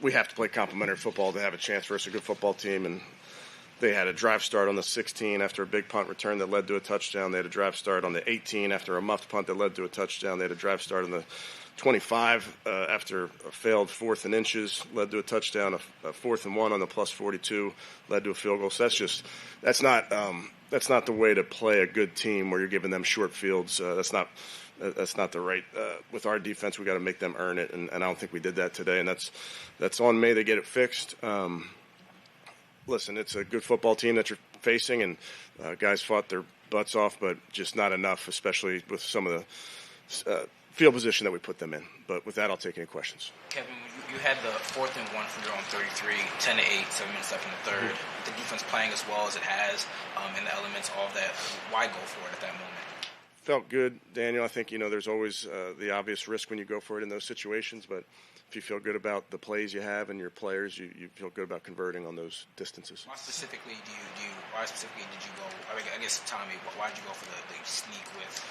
We have to play complementary football to have a chance versus a good football team, and they had a drive start on the 16 after a big punt return that led to a touchdown. They had a drive start on the 18 after a muffed punt that led to a touchdown. They had a drive start on the 25 after a failed 4th and inches, led to a touchdown. A 4th and 1 on the plus 42 led to a field goal. So that's not the way to play a good team where you're giving them short fields. That's not the right. With our defense, we got to make them earn it, and I don't think we did that today. And that's on me to get it fixed. Listen, it's a good football team that you're facing, and guys fought their butts off, but just not enough, especially with some of the field position that we put them in. But with that, I'll take any questions. Kevin, you had the 4th and 1 from your own 33, 10-8, 7 minutes left in the third. With the defense playing as well as it has, and the elements, all of that, why go for it at that moment? Felt good, Daniel. I think, there's always the obvious risk when you go for it in those situations, but if you feel good about the plays you have and your players, you feel good about converting on those distances. Why specifically did you go? I guess, Tommy, why did you go for the sneak with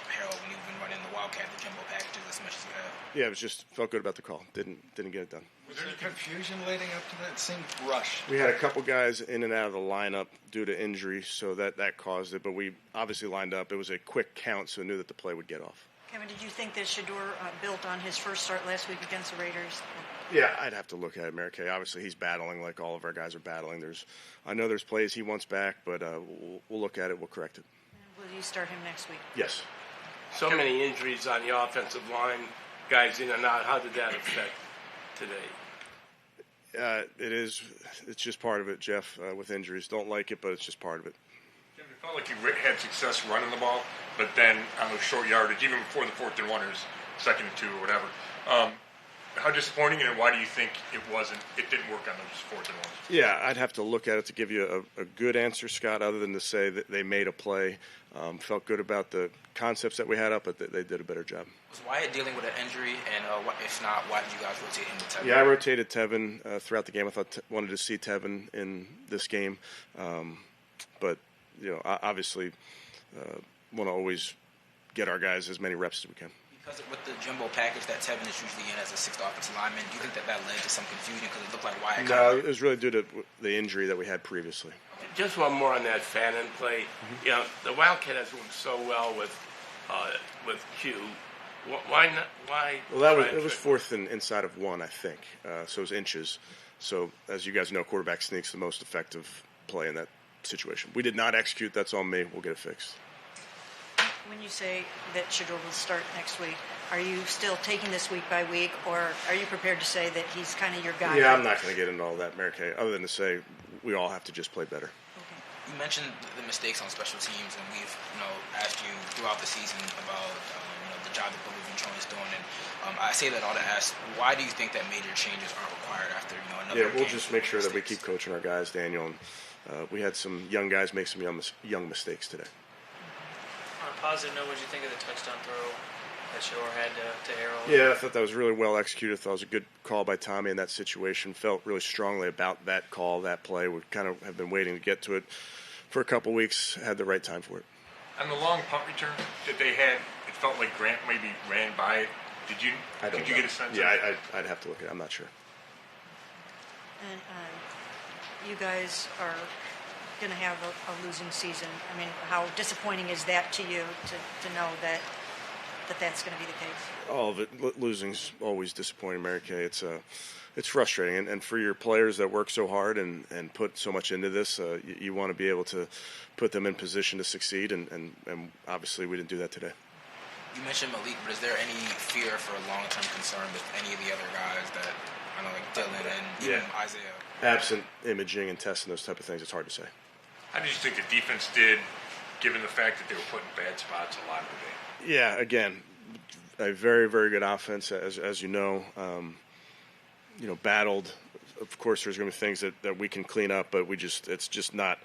Harold when you've been running the Wildcat, the jumbo packages as much as you have? Yeah, it was just felt good about the call. Didn't get it done. Was there any confusion leading up to that? It seemed rushed. We had a couple guys in and out of the lineup due to injury, so that caused it. But we obviously lined up. It was a quick count, so knew that the play would get off. Kevin, did you think that Shedeur built on his first start last week against the Raiders? Yeah, I'd have to look at it, Mary Kay. Obviously, he's battling like all of our guys are battling. I know there's plays he wants back, but we'll look at it. We'll correct it. And will you start him next week? Yes. So many injuries on the offensive line, guys in and out. How did that affect today? It's just part of it, Jeff, with injuries. Don't like it, but it's just part of it. It felt like you had success running the ball, but then on those short yardage, even before the 4th and 1 or 2nd and 2 or whatever, how disappointing, and why do you think it didn't work on those 4th and 1s? Yeah, I'd have to look at it to give you a good answer, Scott, other than to say that they made a play. Felt good about the concepts that we had up, but they did a better job. Was Wyatt dealing with an injury, and if not, why did you guys rotate him to Tevin? Yeah, I rotated Tevin throughout the game. I wanted to see Tevin in this game, but obviously want to always get our guys as many reps as we can. Because with the jumbo package that Tevin is usually in as a 6th offensive lineman, do you think that led to some confusion because it looked like Wyatt? No, it was really due to the injury that we had previously. Just one more on that Fannin play. The Wildcat has worked so well with Q. Why not? Why? Well, it was 4th and inside of 1, I think. So it was inches. So as you guys know, quarterback sneak's the most effective play in that situation. We did not execute. That's on me. We'll get it fixed. When you say that Shedeur will start next week, are you still taking this week by week, or are you prepared to say that he's kind of your guy? Yeah, I'm not going to get into all that, Mary Kay, other than to say we all have to just play better. Okay. You mentioned the mistakes on special teams, and we've asked you throughout the season about the job that Bobby Ventrone's doing, and I say that all to ask, why do you think that major changes aren't required after another game? Yeah, we'll just make sure that we keep coaching our guys, Daniel. And we had some young guys make some young mistakes today. On a positive note, what did you think of the touchdown throw that Shedeur had to Harold? Yeah, I thought that was really well executed. I thought it was a good call by Tommy in that situation. Felt really strongly about that call, that play. We kind of have been waiting to get to it for a couple weeks. Had the right time for it. On the long punt return that they had, it felt like Grant maybe ran by it. Could you get a sense? Yeah, I'd have to look at it. I'm not sure. And you guys are going to have a losing season. I mean, how disappointing is that to you to know that that's going to be the case? All of it. Losing's always disappointing, Mary Kay. It's frustrating. And for your players that work so hard and put so much into this, you want to be able to put them in position to succeed. And obviously we didn't do that today. You mentioned Malik, but is there any fear for a long-term concern with any of the other guys that, I know, like Dylan and even Isaiah? Absent imaging and testing, those type of things, it's hard to say. How did you think the defense did, given the fact that they were put in bad spots a lot of the game? Yeah, again, a very, very good offense, as you know. Battled. Of course, there's going to be things that we can clean up, but it's just not.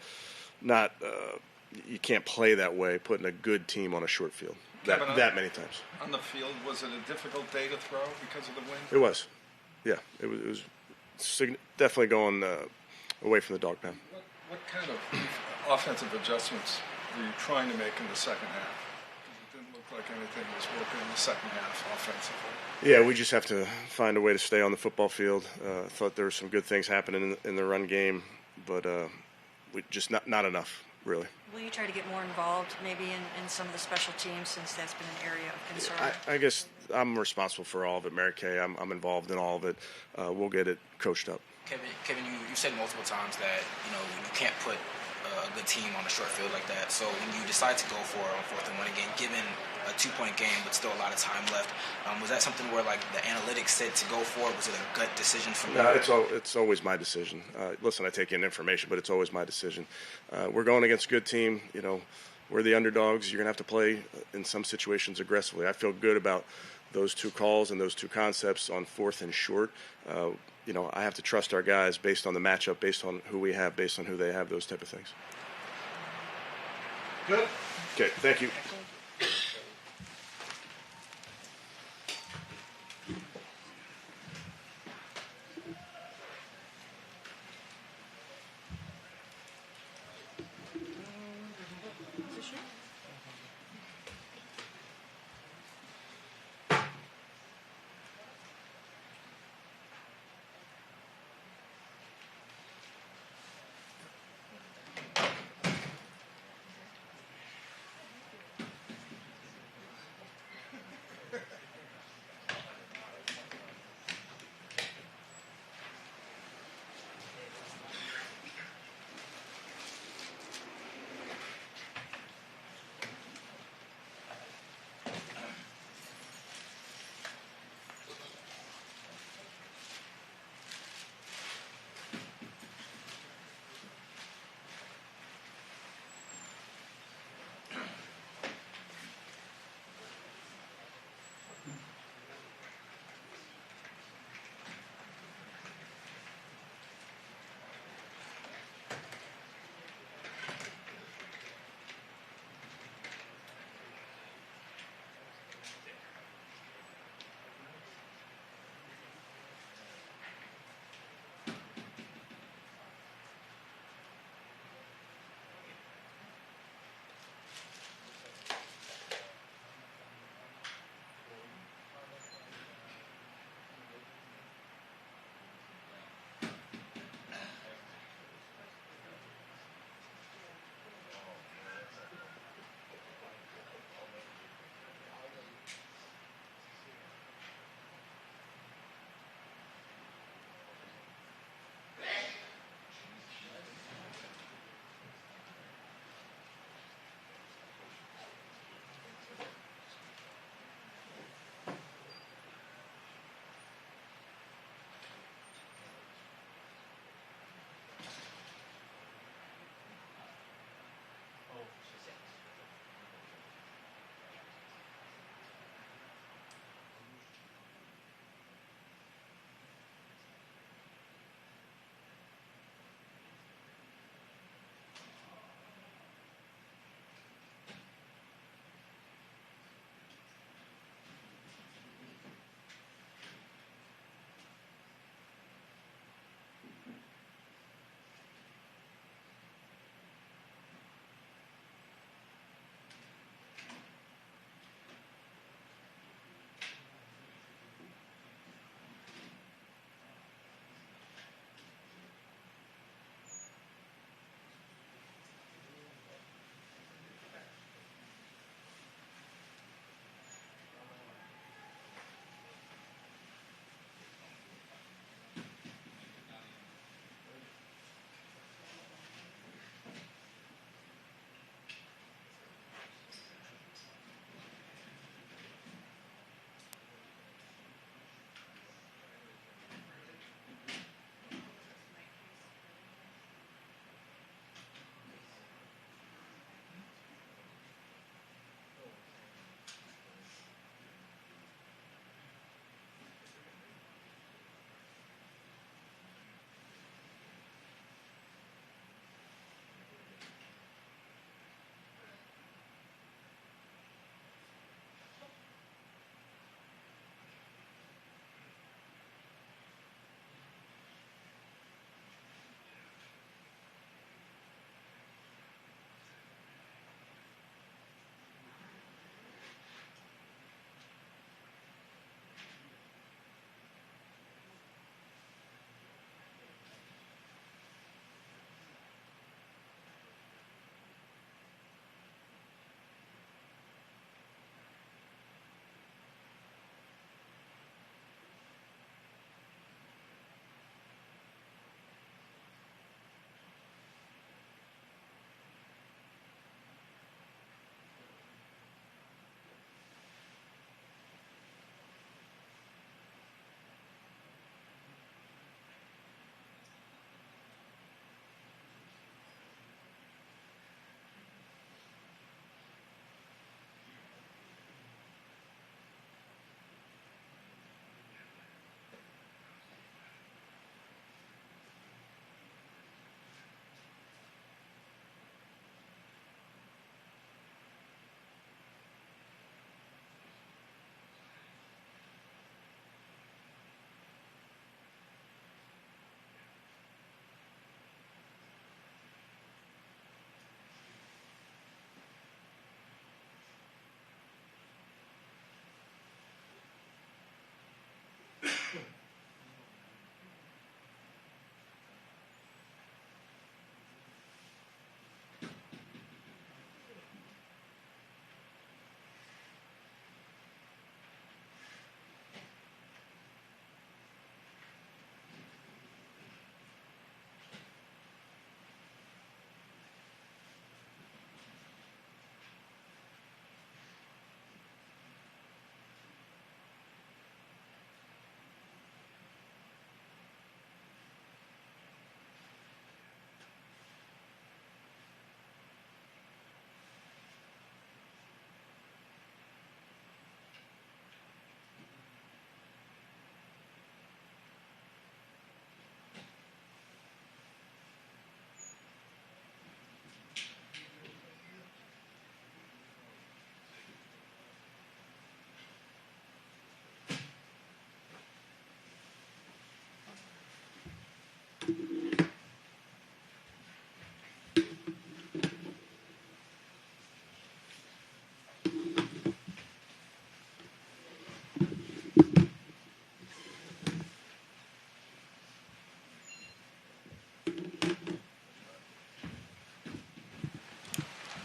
You can't play that way, putting a good team on a short field that many times. On the field, was it a difficult day to throw because of the wind? It was. Yeah, it was definitely going away from the dog pound. What kind of offensive adjustments were you trying to make in the second half? It didn't look like like anything was working in the second half offensively. Yeah, we just have to find a way to stay on the football field. Thought there were some good things happening in the run game, but we just not enough, really. Will you try to get more involved maybe in some of the special teams, since that's been an area of concern? I guess I'm responsible for all of it, Mary Kay. I'm involved in all of it. We'll get it coached up. Kevin, you said multiple times that you can't put a good team on a short field like that. So when you decide to go for it on 4th and 1 again, given a 2-point game but still a lot of time left, was that something where like the analytics said to go for it? Was it a gut decision from you? No, it's always my decision. Listen, I take in information, but it's always my decision. We're going against a good team. We're the underdogs. You're going to have to play in some situations aggressively. I feel good about those 2 calls and those 2 concepts on 4th and short. I have to trust our guys based on the matchup, based on who we have, based on who they have, those type of things. Good. Okay, thank you.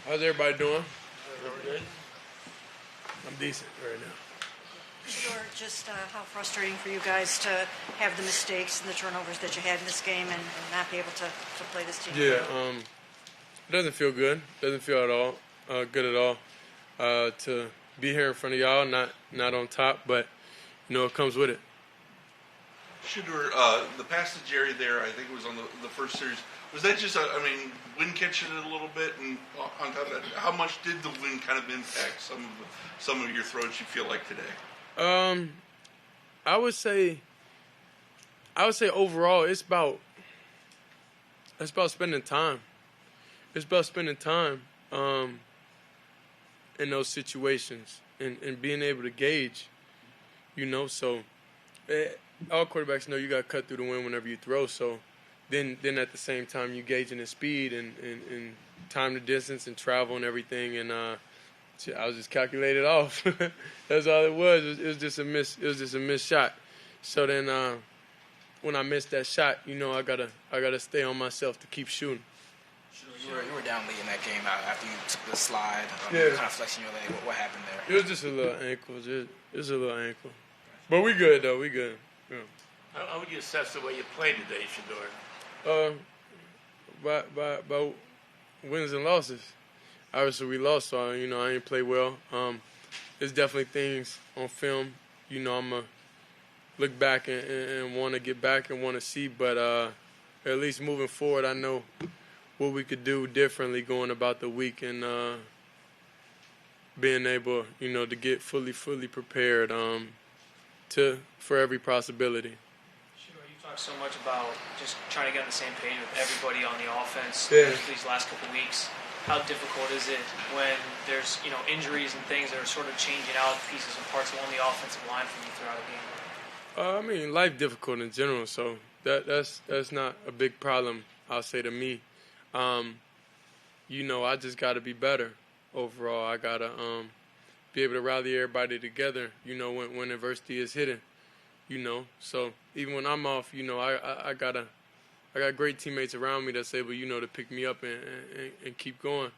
How's everybody doing? Good. I'm decent right now. Shedeur, just how frustrating for you guys to have the mistakes and the turnovers that you had in this game and not be able to play this team? Yeah, it doesn't feel good. Doesn't feel at all good at all to be here in front of y'all, not on top, but it comes with it. Shedeur, the pass to Jerry there, I think it was on the first series. Was that just, wind catching it a little bit? And on top of that, how much did the wind kind of impact some of your throws you feel like today? I would say overall it's about spending time. It's about spending time in those situations and being able to gauge, so all quarterbacks know you got to cut through the wind whenever you throw. So then at the same time you gauging the speed and time to distance and travel and everything. And I was just calculated off. That's all it was. It was just a miss. It was just a missed shot. So then when I missed that shot, I gotta stay on myself to keep shooting. You were down late in that game after you took the slide. Yeah. You were kind of flexing your leg. What happened there? It was just a little ankle. It was a little ankle. But we good though. We good. Yeah. How would you assess the way you played today, Shedeur? By wins and losses. Obviously, we lost, so I didn't play well. There's definitely things on film. I'm gonna look back and want to get back and want to see. But at least moving forward, I know what we could do differently going about the week and being able, to get fully prepared for every possibility. Shedeur, you talked so much about just trying to get on the same page with everybody on the offense these last couple of weeks. How difficult is it when there's injuries and things that are sort of changing out pieces and parts along the offensive line for you throughout a game? Life difficult in general, so that's not a big problem, I'll say, to me. I just got to be better overall. I got to be able to rally everybody together, when adversity is hitting, So even when I'm off, I got great teammates around me that's able, to pick me up and keep going.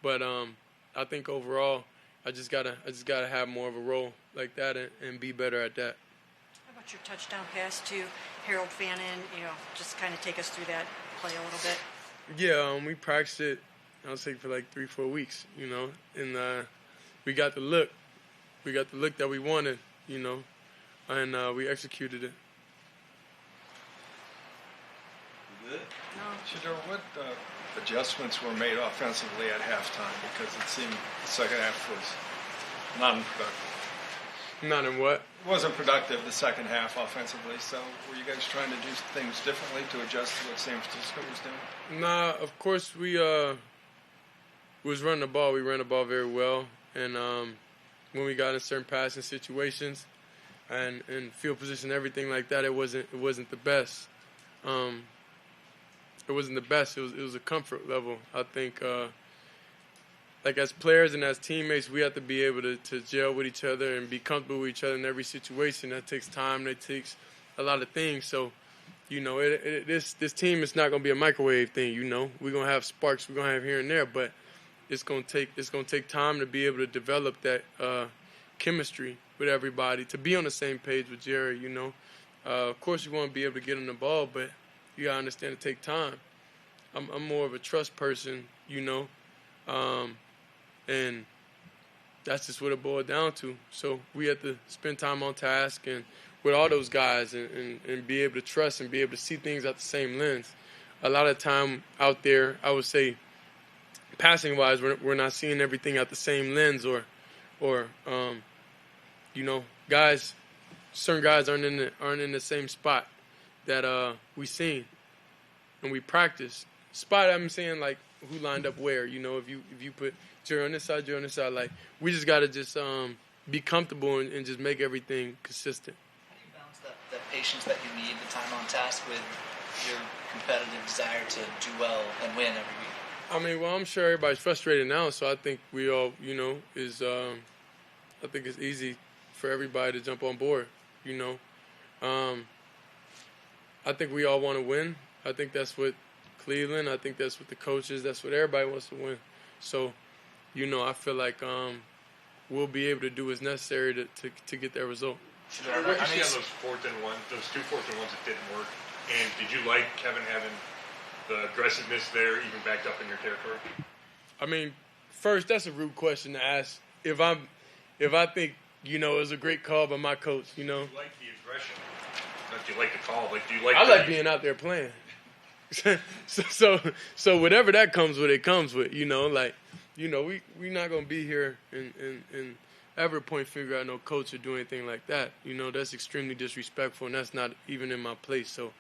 But I think overall, I just gotta have more of a role like that and be better at that. How about your touchdown pass to Harold Fannin? Just kind of take us through that play a little bit. Yeah, we practiced it, I would say, for like 3-4 weeks, and we got the look. We got the look that we wanted, and we executed it. Shedeur, what adjustments were made offensively at halftime? Because it seemed the second half was non-productive. Not in what? It wasn't productive the second half offensively. So were you guys trying to do things differently to adjust to what San Francisco was doing? Nah, of course we was running the ball. We ran the ball very well, and when we got in certain passing situations and field position, everything like that, it wasn't the best. It wasn't the best. It was a comfort level. I think, like as players and as teammates, we have to be able to gel with each other and be comfortable with each other in every situation. That takes time. That takes a lot of things. So, this team is not going to be a microwave thing. We're going to have sparks. We're going to have here and there, but it's going to take time to be able to develop that chemistry with everybody, to be on the same page with Jerry. Of course, you want to be able to get him the ball, but you gotta understand it take time. I'm more of a trust person, and that's just what it boiled down to. So we have to spend time on task and with all those guys and be able to trust and be able to see things at the same lens. A lot of time out there, I would say, passing wise, we're not seeing everything at the same lens, or guys. Certain guys aren't in the same spot that we seen, and we practice. Spot, I'm saying, like, who lined up where. If you put Jerry on this side, Jerry on this side, like, we just gotta just be comfortable and just make everything consistent. How do you balance the patience that you need, the time on task, with your competitive desire to do well and win every week? I'm sure everybody's frustrated now, so I think we all, I think it's easy for everybody to jump on board. I think we all want to win. I think that's what Cleveland, I think that's what the coaches, that's what everybody wants to win. So I feel like we'll be able to do what's necessary to get that result. What did you see on those two fourth and ones that didn't work? And did you like Kevin having the aggressiveness there, even backed up in your territory? I mean, first, that's a rude question to ask. If I think it was a great call by my coach, Do you like the aggression? Not do you like the call? Like, do you like? I like being out there playing. so whatever that comes with, it comes with. We're not gonna be here and ever point finger at no coach or do anything like that. That's extremely disrespectful, and that's not even in my place. So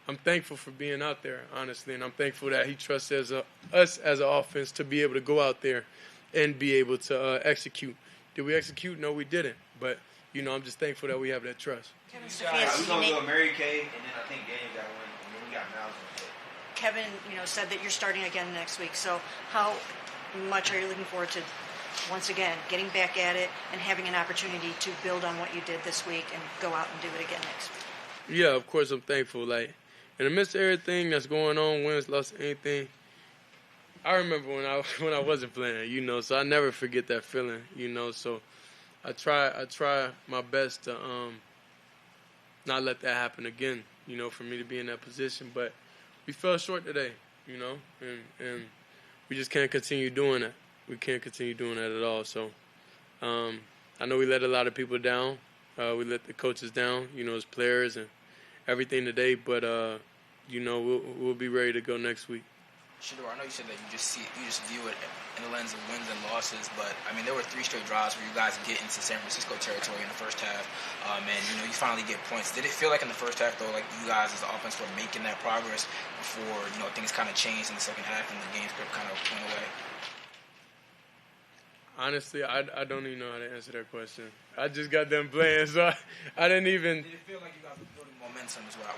I'm thankful for being out there, honestly, and I'm thankful that he trusts us as an offense to be able to go out there and be able to execute. Did we execute? No, we didn't. But I'm just thankful that we have that trust. Kevin We're going to go Mary Kay, and then I think Daniel got one, and then we got Myles on the Kevin, said that you're starting again next week. So how much are you looking forward to, once again, getting back at it and having an opportunity to build on what you did this week and go out and do it again next week? Yeah, of course I'm thankful. Like, in the midst of everything that's going on, wins, lost, anything, I remember when I wasn't playing, so I never forget that feeling, So I try my best to not let that happen again, for me to be in that position. But we fell short today, and we just can't continue doing that. We can't continue doing that at all. So I know we let a lot of people down. We let the coaches down, as players and everything today. But we'll be ready to go next week. Shedeur, I know you said that you just view it in the lens of wins and losses, but I mean there were 3 straight drives where you guys get into San Francisco territory in the first half, and you finally get points. Did it feel like in the first half though, like you guys as the offense were making that progress before things kind of changed in the second half and the game script kind of went away? Honestly, I don't even know how to answer that question. I just got done playing, so I didn't even. Did it feel like you guys were building momentum? Is what I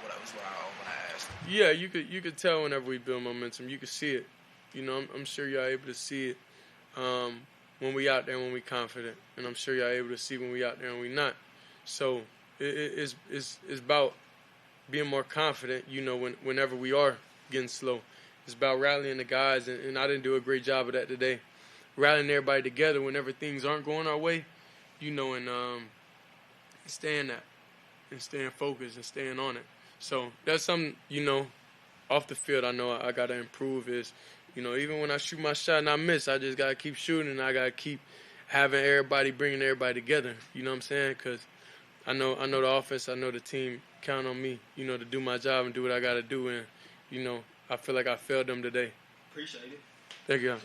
asked. Yeah, you could tell whenever we build momentum. You could see it. I'm sure y'all able to see it when we out there, when we confident, and I'm sure y'all able to see when we out there and we not. So it's about being more confident. Whenever we are getting slow, it's about rallying the guys, and I didn't do a great job of that today. Rallying everybody together whenever things aren't going our way, and staying focused and staying on it. So that's something, off the field I know I got to improve is, even when I shoot my shot and I miss, I just got to keep shooting and I got to keep having bringing everybody together. You know what I'm saying? Because I know the offense, I know the team count on me, to do my job and do what I got to do. And, I feel like I failed them today. Appreciate it. Thank you.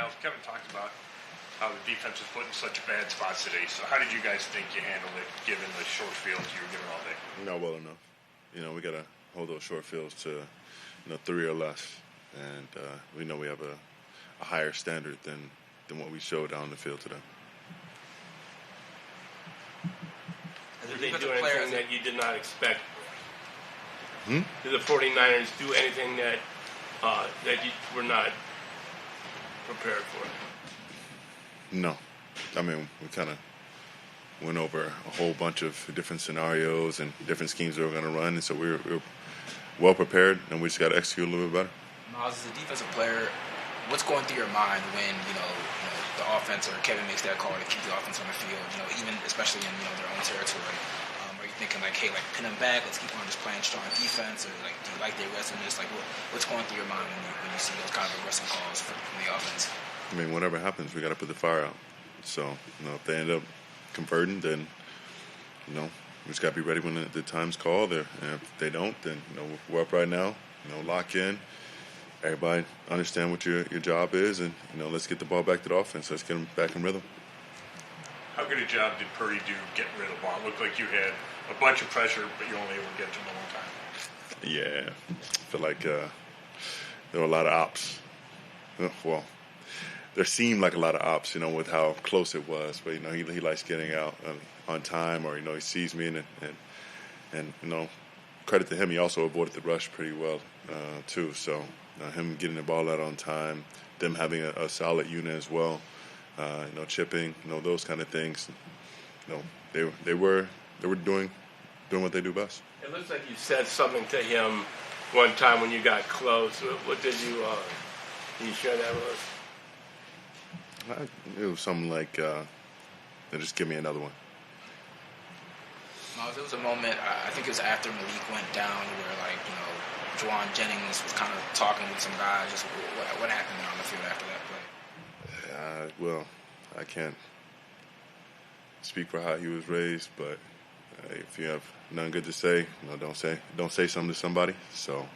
Myles, Kevin talked about how the defense was put in such bad spots today. So how did you guys think you handled it, given the short fields you were given all day? Not well enough. We got to hold those short fields to 3 or less, and we know we have a higher standard than what we showed out on the field today. Did they do anything that you did not expect? Did the 49ers do anything that you were not prepared for? No. I mean, we kind of went over a whole bunch of different scenarios and different schemes we were going to run, and so we were well prepared, and we just got to execute a little bit better. Myles, as a defensive player, what's going through your mind when the offense or Kevin makes that call to keep the offense on the field? Even especially in their own territory. Are you thinking like, hey, like pin them back, let's keep on just playing strong defense, or like do you like the aggressiveness? Like what's going through your mind when you see those kind of aggressive calls from the offense? I mean, whatever happens, we got to put the fire out. So if they end up converting, then we just got to be ready when the time's called. And if they don't, then we're up right now. lock in. Everybody understand what your job is, and let's get the ball back to the offense. Let's get them back in rhythm. How good a job did Purdy do getting rid of the ball? It looked like you had a bunch of pressure, but you only able to get to him one time. Yeah, I feel like there were a lot of ops. Well, there seemed like a lot of ops, with how close it was. But he likes getting out on time, or he sees me, and credit to him, he also avoided the rush pretty well too. So him getting the ball out on time, them having a solid unit as well, chipping, those kind of things. They were doing what they do best. It looks like you said something to him one time when you got close. What did you? Can you share that with us? It was something like, just give me another one. Myles, there was a moment, I think it was after Malik went down, where Juwan Jennings was kind of talking with some guys. Just what happened on the field after that play? Well, I can't speak for how he was raised, but if you have nothing good to say, don't say something to somebody. So,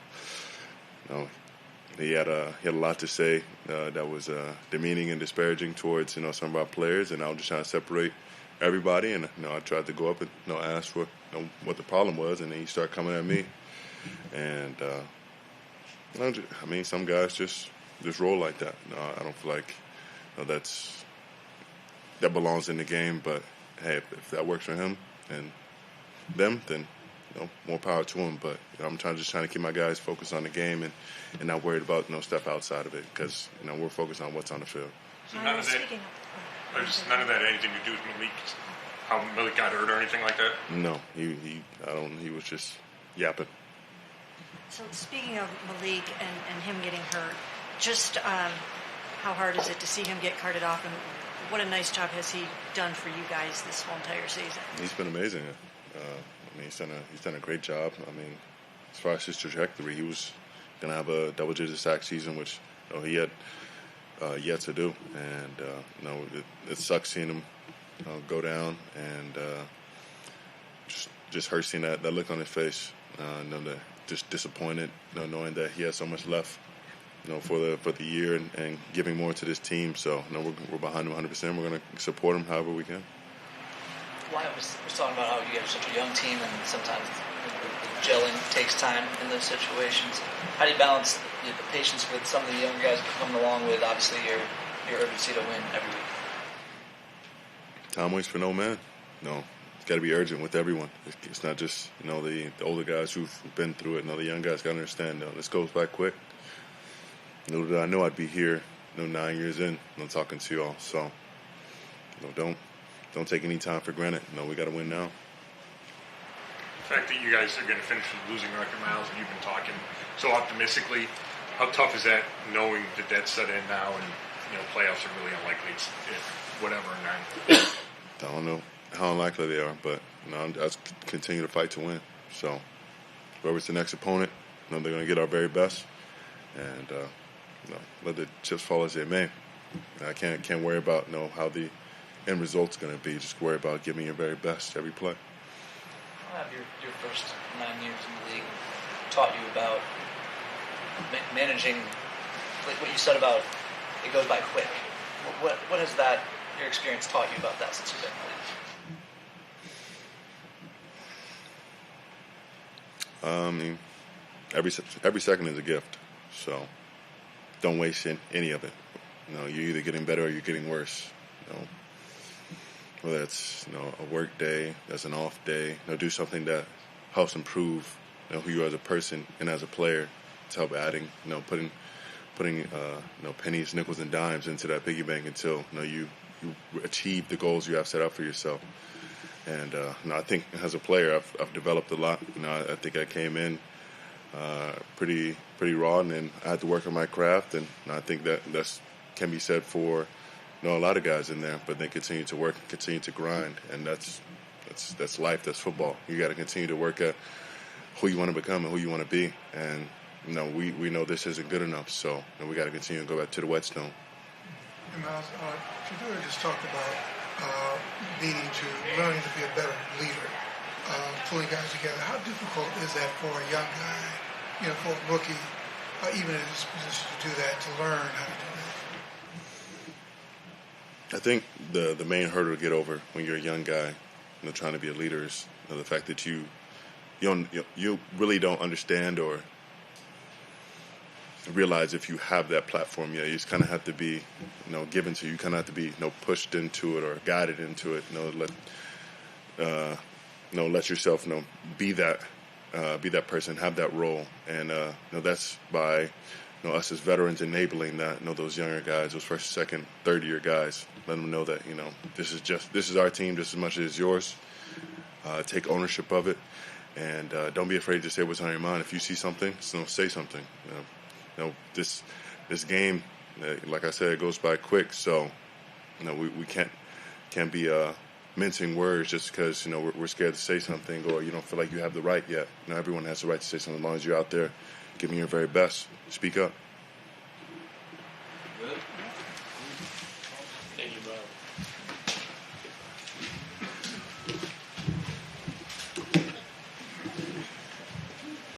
he had a lot to say that was demeaning and disparaging towards some of our players, and I was just trying to separate everybody. And I tried to go up and ask for what the problem was, and then he started coming at me. And some guys just roll like that. I don't feel like that belongs in the game. But hey, if that works for him and them, then more power to him. But I'm trying to keep my guys focused on the game and not worried about stuff outside of it, because we're focused on what's on the field. So none of that had anything to do with Malik, how Malik got hurt or anything like that? No, he was just yapping. So speaking of Malik and him getting hurt, just how hard is it to see him get carted off, and what a nice job has he done for you guys this whole entire season? He's been amazing. He's done a great job. As far as his trajectory, he was going to have a double-digit sack season, which he had yet to do. And it sucks seeing him go down, and just hurts seeing that look on his face. Just disappointed, knowing that he has so much left, for the year and giving more to this team. So, we're behind him 100%. We're going to support him however we can. Wyatt was talking about how you have such a young team, and sometimes the gelling takes time in those situations. How do you balance the patience with some of the younger guys coming along with, obviously, your urgency to win every week? Time waits for no man. It's got to be urgent with everyone. It's not just the older guys who've been through it. The young guys got to understand. This goes by quick. Little did I know I'd be here 9 years in, talking to y'all. So don't take any time for granted. We got to win now. The fact that you guys are going to finish with losing record, Myles, and you've been talking so optimistically, how tough is that knowing the dead's set in now and playoffs are really unlikely if whatever or not? I don't know how unlikely they are, but I just continue to fight to win. So whoever's the next opponent, they're going to get our very best, and let the chips fall as they may. I can't worry about how the end result's going to be. Just worry about giving your very best every play. How have your first 9 years in the league taught you about managing, like what you said about it goes by quick? What has your experience taught you about that since you've been in the league? Every second is a gift, so don't waste any of it. You're either getting better or you're getting worse. Whether it's a work day, that's an off day. Do something that helps improve who you are as a person and as a player, to help adding, putting pennies, nickels, and dimes into that piggy bank until you achieve the goals you have set out for yourself. And I think as a player, I've developed a lot. I think I came in pretty raw, and then I had to work on my craft. And I think that's can be said for a lot of guys in there. But they continue to work, continue to grind, and that's life. That's football. You got to continue to work at who you want to become and who you want to be. And we know this isn't good enough, so we got to continue to go back to the whetstone. And Myles, Shedeur just talked about needing to learning to be a better leader, pulling guys together. How difficult is that for a young guy for a rookie, even in his position, to do that, to learn how to do that? I think the main hurdle to get over when you're a young guy, trying to be a leader is the fact that you really don't understand or realize if you have that platform. You just kind of have to be, given to you. You kind of have to be, pushed into it or guided into it. Let yourself, be that person, have that role, and that's by us as veterans enabling that. Those younger guys, those first, second, third year guys, let them know that this is our team just as much as yours. Take ownership of it, and don't be afraid to say what's on your mind. If you see something, say something. This game, like I said, it goes by quick. So, we can't be mincing words just because we're scared to say something or you don't feel like you have the right yet. Everyone has the right to say something as long as you're out there giving your very best. Speak up. Thank you, bro.